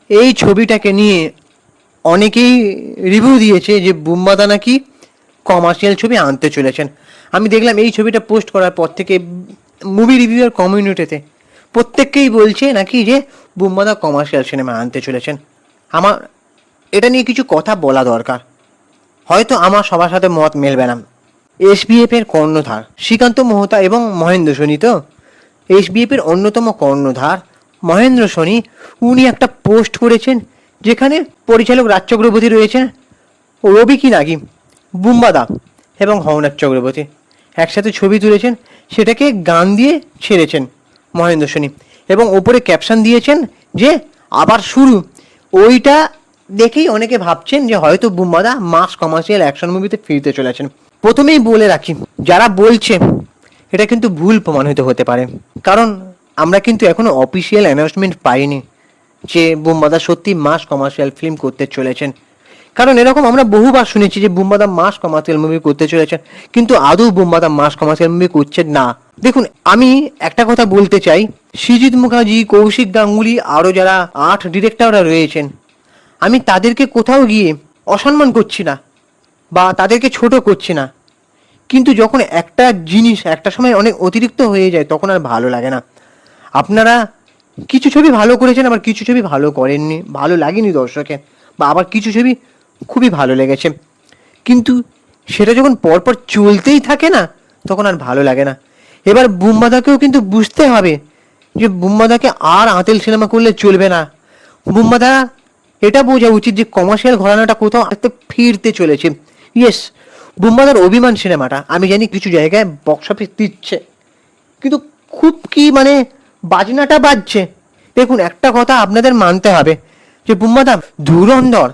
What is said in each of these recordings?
এই ছবিটাকে নিয়ে অনেকেই রিভিউ দিয়েছে যে বুম্বাদা নাকি কমার্শিয়াল ছবি আনতে চলেছেন। আমি দেখলাম এই ছবিটা পোস্ট করার পর থেকে মুভি রিভিউয়ার কমিউনিটিতে প্রত্যেককেই বলছে নাকি যে বুম্বাদা কমার্শিয়াল সিনেমা আনতে চলেছেন। আমার এটা নিয়ে কিছু কথা বলা দরকার, হয়তো আমার সবার সাথে মত মেলবে না। এসবিএফ এর কর্ণধার শ্রীকান্ত মোহতা এবং মহেন্দ্র সোনি, তো এসবিএফ এর অন্যতম কর্ণধার মহেন্দ্র সোনি উনি একটা পোস্ট করেছেন যেখানে পরিচালক রাজ চক্রবর্তী রয়েছেন, রবি কিনাগি, বুম্বাদা এবং হরনাথ চক্রবর্তী একসাথে ছবি তুলেছেন, সেটাকে গান দিয়ে ছেড়েছেন মহেন্দ্র সোনি এবং ওপরে ক্যাপশন দিয়েছেন যে আবার শুরু। ওইটা দেখেই অনেকে ভাবছেন যে হয়তো বুম্বাদা মাস কমার্শিয়াল অ্যাকশন মুভিতে ফিরতে চলেছেন। প্রথমেই বলে রাখি, যারা বলছে এটা কিন্তু ভুল প্রমাণিত হতে পারে, কারণ আমরা কিন্তু এখনো অফিসিয়াল অ্যানাউন্সমেন্ট পাইনি যে বুম্বাদা সত্যি মাস কমার্শিয়াল ফিল্ম করতে চলেছেন। কারণ এরকম আমরা বহুবার শুনেছি যে বুম্বাদা মাস কমার্শিয়াল মুভি করতে চলেছেন, কিন্তু আদৌ বুম্বাদা মাস কমার্শিয়াল মুভি করছেন না। দেখুন, আমি একটা কথা বলতে চাই, সৃজিত মুখার্জি, কৌশিক গাঙ্গুলি, আরও যারা আর্ট ডিরেক্টররা রয়েছেন, আমি তাদেরকে কোথাও গিয়ে অসম্মান করছি না বা তাদেরকে ছোট করছি না, কিন্তু যখন একটা জিনিস একটা সময় অনেক অতিরিক্ত হয়ে যায় তখন আর ভালো লাগে না। আপনারা কিছু ছবি ভালো করেছেন, আবার কিছু ছবি ভালো করেননি, ভালো লাগেনি দর্শকের, বা আবার কিছু ছবি খুবই ভালো লেগেছে, কিন্তু সেটা যখন পরপর চলতেই থাকে না তখন আর ভালো লাগে না। এবার বুম্বাদাকেও কিন্তু বুঝতে হবে যে বুম্বাদাকে আর আঁতেল সিনেমা করলে চলবে না। বুম্বাদা এটা বোঝা উচিত যে কমার্শিয়াল ঘরানাটা কোথাও ফিরতে চলেছে। ইয়েস, বুম্বাদার অভিমান সিনেমাটা আমি জানি কিছু জায়গায় বক্স অফিস দিচ্ছে, কিন্তু খুব কি মানে বাজনাটা বাজছে। দেখুন, একটা কথা আপনাদের মানতে হবে যে বুম্বাদা ধুরন্ধর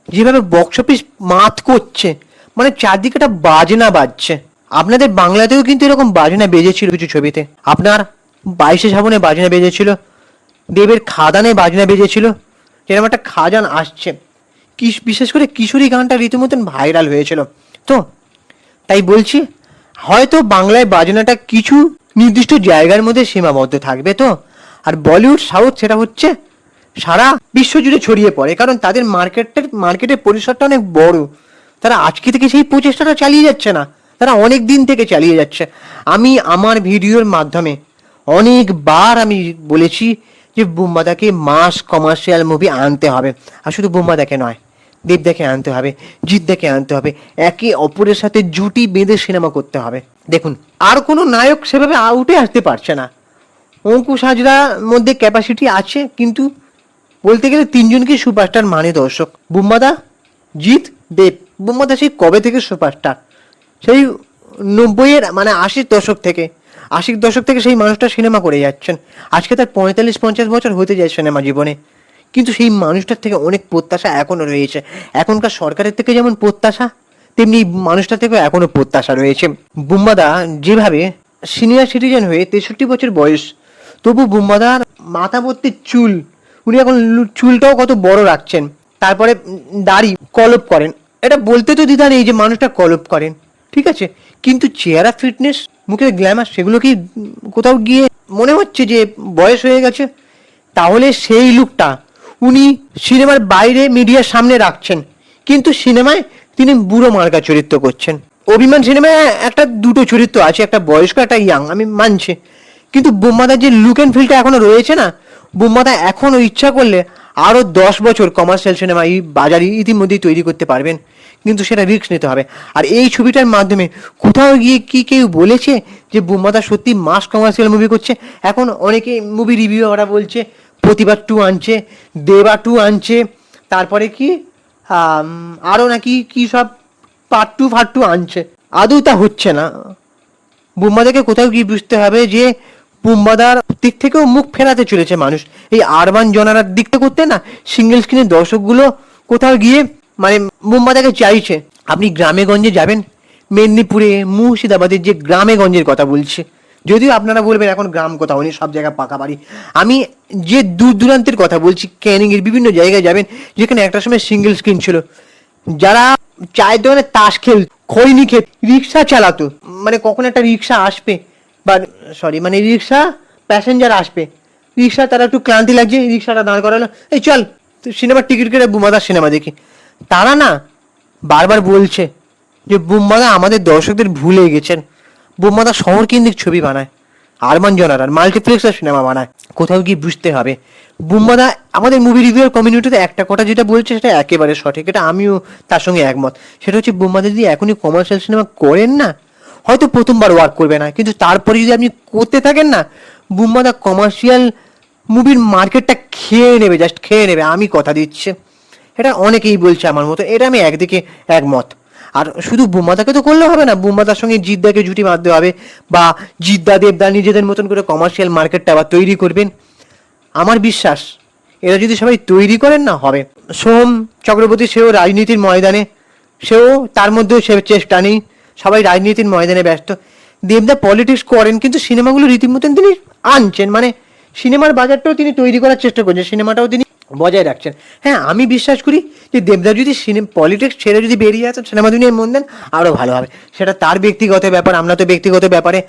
যেভাবে বক্স অফিস মাত করছে, মানে চারদিকে একটা বাজনা বাজছে। আপনাদের বাংলাতেও কিন্তু এরকম বাজনা বেজেছিল কিছু ছবিতে, আপনার 22শে শ্রাবণে বাজনা বেজেছিল, দেবের খাদানে বাজনা বেজেছিল, যেরকম একটা খাজান আসছে, বিশেষ করে কিশোরী গানটা রীতিমতন ভাইরাল হয়েছিল। তো তাই বলছি, হয়তো বাংলায় বাজনাটা কিছু নির্দিষ্ট জায়গার মধ্যে সীমাবদ্ধ থাকবে, তো আর বলিউড সাউথ সেটা হচ্ছে সারা বিশ্ব জুড়ে ছড়িয়ে পড়ে, কারণ তাদের মার্কেটের পরিসরটা অনেক বড়। তারা আজকে থেকে সেই প্রচেষ্টাটা চালিয়ে যাচ্ছে না, তারা অনেক দিন থেকে চালিয়ে যাচ্ছে। আমি আমার ভিডিওর মাধ্যমে অনেকবার আমি বলেছি যে বুম্বাদাকে মাস কমার্শিয়াল মুভি আনতে হবে, আর শুধু বুম্বাদাকে নয়, দেবদাকে আনতে হবে, জিৎদাকে আনতে হবে, একে অপরের সাথে জুটি বেঁধে সিনেমা করতে হবে। দেখুন, আর কোনো নায়ক সেভাবে উঠে আসতে পারছে না। অঙ্কুশ হাজরার মধ্যে ক্যাপাসিটি আছে, কিন্তু বলতে গেলে তিনজনকে সুপারস্টার মানে দর্শক, বুম্বাদা, জিৎ, দেব। বুম্বাদা সেই কবে থেকে সুপারস্টার, সেই 90-এর মানে 80-র দশক থেকে সেই মানুষটা সিনেমা করে যাচ্ছেন। আজকে তার 45-50 বছর হতে যায় সিনেমা জীবনে, কিন্তু সেই মানুষটার থেকে অনেক প্রত্যাশা এখনো রয়েছে। এখনকার সরকারের থেকে যেমন প্রত্যাশা, তেমনি মানুষটার থেকেও এখনো প্রত্যাশা রয়েছে। বুম্বাদা যেভাবে সিনিয়র সিটিজেন হয়ে 63 বছর বয়স, তবু বুম্বাদার মাথা ভর্তি চুল, উনি এখন চুলটাও কত বড় রাখছেন, তারপরে দাড়ি কলপ করেন। এটা বলতে তো দ্বিধা নেই যে মানুষটা কলপ করেন, ঠিক আছে, কিন্তু চেহারা ফিটনেস, মুখের গ্ল্যামার, সেগুলো কি কোথাও গিয়ে মনে হচ্ছে যে বয়স হয়ে গেছে? তাহলে সেই লুকটা উনি সিনেমার বাইরে মিডিয়ার সামনে রাখছেন, কিন্তু সিনেমায় তিনি বুড়ো মার্কা চরিত্র করছেন। অভিমান সিনেমায় একটা দুটো চরিত্র আছে, একটা বয়স্ক, একটা ইয়াং, আমি মানছি, কিন্তু বুম্বাদার যে লুক অ্যান্ড ফিলটা এখনো রয়েছে না, বুম্বাদা এখনো ইচ্ছা করলে আরো 10 বছর কমার্শিয়াল সিনেমা এই বাজারে ইতিমধ্যেই তৈরি করতে পারবেন, কিন্তু সেটা রিস্ক নিতে হবে। আর এই ছবিটার মাধ্যমে কোথাও গিয়ে কি কেউ বলেছে যে বুম্বাদা সত্যি মাস কমার্শিয়াল মুভি করছে? এখন অনেকে মুভি রিভিউ ওরা বলছে প্রতিবাদ 2 আনছে, দেবা 2 আনছে, তারপরে কি আরও নাকি কি সব পার্ট 2 আনছে। আদৌ তা হচ্ছে না। বুম্বাদাকে কোথাও গিয়ে বুঝতে হবে যে বুম্বাদার দিক থেকেও মুখ ফেরাতে চলেছে মানুষ, এই আরবান জনারার দিকটা করতে না, সিঙ্গেল স্ক্রিনের দর্শকগুলো কোথাও গিয়ে মানে বুম্বাদাকে চাইছে। আপনি গ্রামে গঞ্জে যাবেন, মেদিনীপুরে, মুর্শিদাবাদের যে গ্রামে গঞ্জের কথা বলছে, যদিও আপনারা বলবেন এখন গ্রাম কোথাও নেই, সব জায়গায় পাকা বাড়ি, আমি যে দূর দূরান্তের কথা বলছি, ক্যানিংয়ের বিভিন্ন জায়গায় যাবেন যেখানে একটা সময় সিঙ্গেল স্ক্রিন ছিল, যারা চায়ের দোকানে তাস খেল, খৈনি খেত, রিক্সা চালাতো, মানে কখন একটা রিক্সা আসবে বা মানে রিক্সা প্যাসেঞ্জার আসবে, রিক্সা তারা একটু ক্লান্তি লাগছে, রিক্সাটা দাঁড় করালো, এই চল তো সিনেমার টিকিট কেটে বুম্বাদার সিনেমা দেখি। তারা না বারবার বলছে যে বুম্বাদা আমাদের দর্শকদের ভুলে গেছেন, বুম্বাদা শহর কেন্দ্রিক ছবি বানায়, আরমান জনার মাল্টিপ্লেক্সের সিনেমা বানায়। কোথাও গিয়ে বুঝতে হবে বুম্বাদা আমাদের মুভি রিভিউর কমিউনিটিতে একটা কথা যেটা বলছে সেটা একেবারে সঠিক, এটা আমিও তার সঙ্গে একমত। সেটা হচ্ছে বুম্বাদা যদি এখনই কমার্শিয়াল সিনেমা করেন না, হয়তো প্রথমবার ওয়ার্ক করবে না, কিন্তু তারপরে যদি আপনি করতে থাকেন না, বুম্বাদা কমার্শিয়াল মুভির মার্কেটটা খেয়ে নেবে, জাস্ট খেয়ে নেবে, আমি কথা দিচ্ছি। এটা অনেকেই বলছে আমার মতো, এটা আমি একদিকে একমত। আর শুধু বুম্বাদাকে তো করলে হবে না, বুম্বাদার সঙ্গে জিদ্দাকে জুটি বাঁধতে হবে, বা জিদ্দা দেবদা নিজেদের মতন করে কমার্শিয়াল মার্কেটটা আবার তৈরি করবেন। আমার বিশ্বাস এরা যদি সবাই তৈরি করেন না, হবে। সোহম চক্রবর্তী সেও রাজনীতির ময়দানে, সেও তার মধ্যেও সে চেষ্টা নেই, সবাই রাজনীতির ময়দানে ব্যস্ত। দেবদা পলিটিক্স করেন কিন্তু সিনেমাগুলো রীতিমতন তিনি আনছেন, মানে সিনেমার বাজারটাও তিনি তৈরি করার চেষ্টা করছেন, সিনেমাটাও তিনি বজায় রাখছেন। হ্যাঁ, আমি বিশ্বাস করি যে দেবদা যদি পলিটিক্স ছেড়ে যদি বেরিয়ে আসেন, সিনেমা দুনিয়ায় মন দেন, আরও ভালো হবে। সেটা তার ব্যক্তিগত ব্যাপার, আমরা তো ব্যক্তিগত ব্যাপারে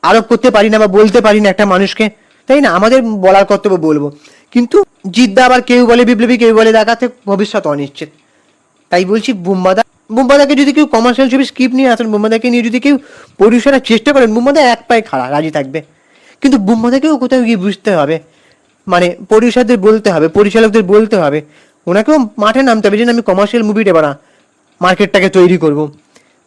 আরোপ করতে পারি না বা বলতে পারি না একটা মানুষকে, তাই না? আমাদের বলার কর্তব্য বলবো। কিন্তু জিদ্দা আবার কেউ বলে বিপ্লবী, কেউ বলে দেখাতে ভবিষ্যৎ অনিশ্চিত। তাই বলছি বুম্বাদাকে যদি কেউ কমার্শিয়াল ছবি স্ক্রিপ্ট নিয়ে আসেন, বুম্বাদাকে নিয়ে যদি কেউ প্রডিউসাররা চেষ্টা করেন, বুম্বাদা এক পায়ে খাড়া রাজি থাকবে। কিন্তু বুম্বাদাকেও কোথাও গিয়ে বুঝতে হবে, মানে প্রডিউসারদের বলতে হবে, পরিচালকদের বলতে হবে, ওনাকেও মাঠে নামতে হবে যে আমি কমার্শিয়াল মুভিটা বানা মার্কেটটাকে তৈরি করব।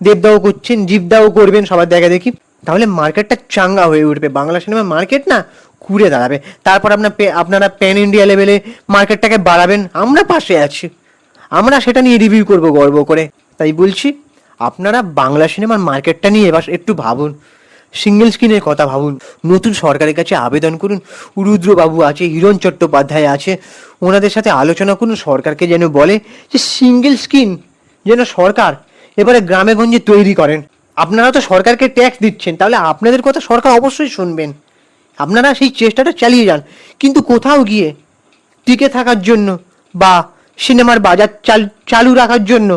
দেবদাও করছেন, জিদ্দাও করবেন, সবার দেখা দেখি, তাহলে মার্কেটটা চাঙ্গা হয়ে উঠবে, বাংলা সিনেমার মার্কেট না ঘুরে দাঁড়াবে। তারপর আপনারা প্যান ইন্ডিয়া লেভেলে মার্কেটটাকে বাড়াবেন, আমরা পাশে আছি, আমরা সেটা নিয়ে রিভিউ করব গর্ব করে। তাই বলছি আপনারা বাংলা সিনেমার মার্কেটটা নিয়ে এবার একটু ভাবুন, সিঙ্গেল স্ক্রিনের কথা ভাবুন, নতুন সরকারের কাছে আবেদন করুন। রুদ্রবাবু আছে, হিরণ চট্টোপাধ্যায় আছে, ওনাদের সাথে আলোচনা করুন, সরকারকে যেন বলে যে সিঙ্গেল স্ক্রিন যেন সরকার এবারে গ্রামে গঞ্জে তৈরি করেন। আপনারা তো সরকারকে ট্যাক্স দিচ্ছেন, তাহলে আপনাদের কথা সরকার অবশ্যই শুনবেন, আপনারা সেই চেষ্টাটা চালিয়ে যান। কিন্তু কোথাও গিয়ে টিকে থাকার জন্য বা সিনেমার বাজার চালু রাখার জন্য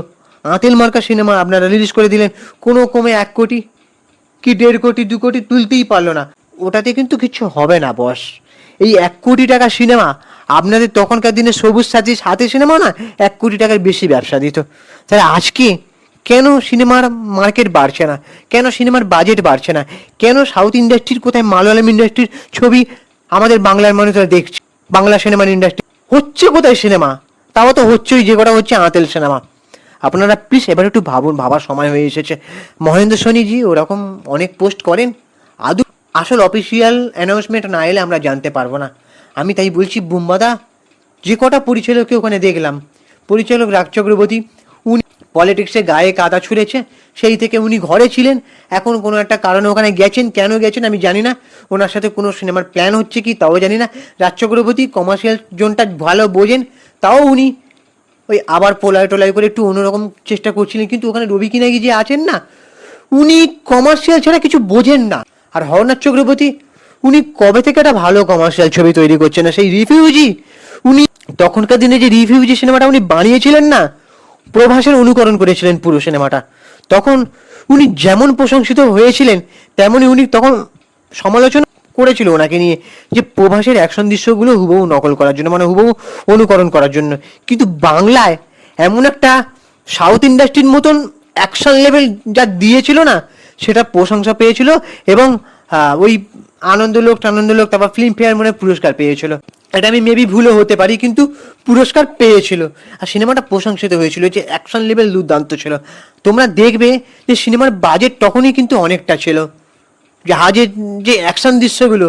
আঁতেল মার্কা সিনেমা আপনারা রিলিজ করে দিলেন, কোনো কমে 1 কোটি কি 1.5 কোটি 2 কোটি তুলতেই পারলো না, ওটাতে কিন্তু কিছু হবে না বস। এই 1 কোটি টাকা সিনেমা আপনাদের তখনকার দিনে সবুজ সাথী সিনেমা না 1 কোটি টাকার বেশি ব্যবসা দিত। তাহলে আজকে কেন সিনেমার মার্কেট বাড়ছে না, কেন সিনেমার বাজেট বাড়ছে না, কেন সাউথ ইন্ডাস্ট্রির কোথায় মালয়ালম ইন্ডাস্ট্রির ছবি আমাদের বাংলার মানুষরা দেখছে, বাংলা সিনেমার ইন্ডাস্ট্রি হচ্ছে কোথায় সিনেমা, তাও তো হচ্ছেই যে কটা হচ্ছে আঁতেল সিনেমা। আপনারা প্লিজ এবার একটু ভাবুন, ভাবার সময় হয়ে এসেছে। মহেন্দ্র সোনিজি ওরকম অনেক পোস্ট করেন, আদৌ আসল অফিসিয়াল অ্যানাউন্সমেন্ট না এলে আমরা জানতে পারবো না। আমি তাই বলছি বুম্বাদা, যে কটা পরিচালককে ওখানে দেখলাম, পরিচালক রাজ চক্রবর্তী উনি পলিটিক্সে গায়ে কাদা ছুঁড়েছে, সেই থেকে উনি ঘরে ছিলেন, এখন কোনো একটা কারণে ওখানে গেছেন, কেন গেছেন আমি জানি না, ওনার সাথে কোনো সিনেমার প্ল্যান হচ্ছে কি তাও জানি না। রাজ চক্রবর্তী কমার্শিয়াল জোনটা ভালো বোঝেন, তাও উনি ওই আবার টোলাই করে একটু অন্যরকম চেষ্টা করছিলেন, কিন্তু ওখানে রবি কিনাগি যে আছেন না, উনি কমার্শিয়াল ছাড়া কিছু বোঝেন না। আর হরনাথ চক্রবর্তী উনি কবে থেকে একটা ভালো কমার্শিয়াল ছবি তৈরি করছেন না, সেই রিফিউজি, উনি তখনকার দিনে যে রিফিউজি সিনেমাটা উনি বানিয়েছিলেন না, প্রভাসের অনুকরণ করেছিলেন পুরো সিনেমাটা, তখন উনি যেমন প্রশংসিত হয়েছিলেন তেমনই উনি তখন সমালোচনা করেছিল ওনাকে নিয়ে, যে প্রভাসের অ্যাকশন দৃশ্যগুলো হুবহু নকল করার জন্য, মানে হুবহু অনুকরণ করার জন্য। কিন্তু বাংলায় এমন একটা সাউথ ইন্ডাস্ট্রির মতন অ্যাকশন লেভেল যা দিয়েছিল না, সেটা প্রশংসা পেয়েছিল, এবং ওই আনন্দলোক তারপর ফিল্মফেয়ার মনে পুরস্কার পেয়েছিল। এটা আমি মেবি ভুলও হতে পারি, কিন্তু পুরস্কার পেয়েছিল, আর সিনেমাটা প্রশংসিত হয়েছিল, যে অ্যাকশন লেভেল দুর্দান্ত ছিল। তোমরা দেখবে যে সিনেমার বাজেট তখনই কিন্তু অনেকটা ছিল, জাহাজের যে অ্যাকশন দৃশ্যগুলো,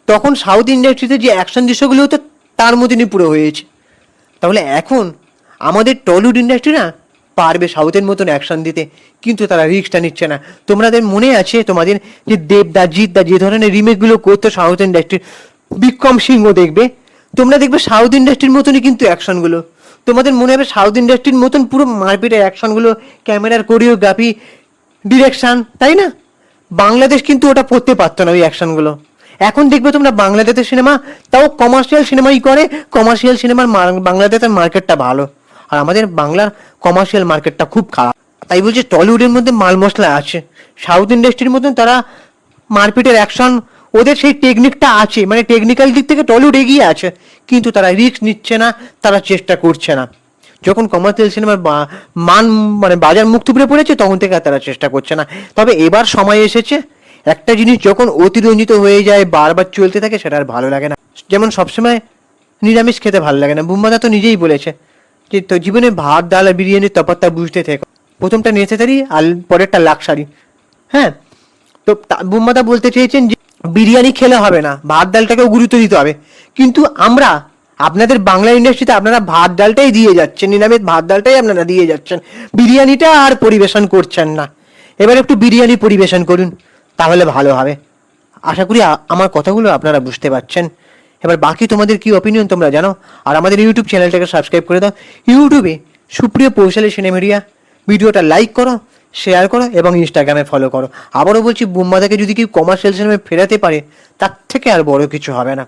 তখন সাউথ ইন্ডাস্ট্রিতে যে অ্যাকশন দৃশ্যগুলো হতো তার মতনই পুরো হয়েছে। তাহলে এখন আমাদের টলিউড ইন্ডাস্ট্রি না পারবে সাউথের মতন অ্যাকশন দিতে, কিন্তু তারা রিস্কটা নিচ্ছে না। তোমাদের মনে আছে তোমাদের যে দেবদা জিদ্দা যে ধরনের রিমেকগুলো করতো সাউথ ইন্ডাস্ট্রির, বিক্রম সিংহ দেখবে, তোমরা দেখবে সাউথ ইন্ডাস্ট্রির মতনই কিন্তু অ্যাকশনগুলো, তোমাদের মনে হবে সাউথ ইন্ডাস্ট্রির মতন পুরো মারপিটের অ্যাকশনগুলো, ক্যামেরার কোরিওগ্রাফি, ডিরেকশন, তাই না? বাংলাদেশ কিন্তু ওটা করতে পারতো না ওই অ্যাকশনগুলো। এখন দেখবে তোমরা বাংলাদেশের সিনেমা, তাও কমার্শিয়াল সিনেমাই করে, কমার্শিয়াল সিনেমার বাংলাদেশের মার্কেটটা ভালো, আর আমাদের বাংলার কমার্শিয়াল মার্কেটটা খুব খারাপ। তাই বলছি টলিউডের মধ্যে মাল মশলা আছে, সাউথ ইন্ডাস্ট্রির মধ্যে তারা মারপিটের অ্যাকশন ওদের সেই টেকনিকটা আছে, মানে টেকনিক্যাল দিক থেকে টলিউড এগিয়ে আছে, কিন্তু তারা রিস্ক নিচ্ছে না, তারা চেষ্টা করছে না। যখন কমার্শিয়াল সিনেমার মান মানে বাজার মুখ থুবড়ে পড়েছে, তখন থেকে আর তারা চেষ্টা করছে না। তবে এবার সময় এসেছে, একটা জিনিস যখন অতিরঞ্জিত হয়ে যায়, বারবার চলতে থাকে, সেটা আর ভালো লাগে না। যেমন সবসময় নিরামিষ খেতে ভালো লাগে না, বুম্বাদা তো নিজেই বলেছে যে তো জীবনে ভাত ডাল আর বিরিয়ানির তফাৎটা বুঝতে থেকো, প্রথমটা নেসেসারি আর পরেরটা লাক্সারি। হ্যাঁ, তো বুম্বাদা বলতে চেয়েছেন যে বিরিয়ানি খেলে হবে না, ভাত ডালটাকেও গুরুত্ব দিতে হবে। কিন্তু আমরা আপনাদের বাংলা ইন্ডাস্ট্রিতে আপনারা ভাত ডালটাই দিয়ে যাচ্ছেন, নিরামিষ ভাত ডালটাই আপনারা দিয়ে যাচ্ছেন, বিরিয়ানিটা আর পরিবেশন করছেন না। এবার একটু বিরিয়ানি পরিবেশন করুন, তাহলে ভালো হবে। আশা করি আমার কথাগুলো আপনারা বুঝতে পারছেন। এবার বাকি তোমাদের কি অপিনিয়ন তোমরা জানো, আর আমাদের ইউটিউব চ্যানেলটাকে সাবস্ক্রাইব করে দাও। ইউটিউবে সুপ্রিয় পৌশালী সিনেমিডিয়া, ভিডিওটা লাইক করো, শেয়ার করো এবং ইনস্টাগ্রামে ফলো করো। আবারও বলছি, বুম্বাদাকে যদি কেউ কমার্শিয়াল সিনেমায় ফেরাতে পারে, তার থেকে আর বড় কিছু হবে না।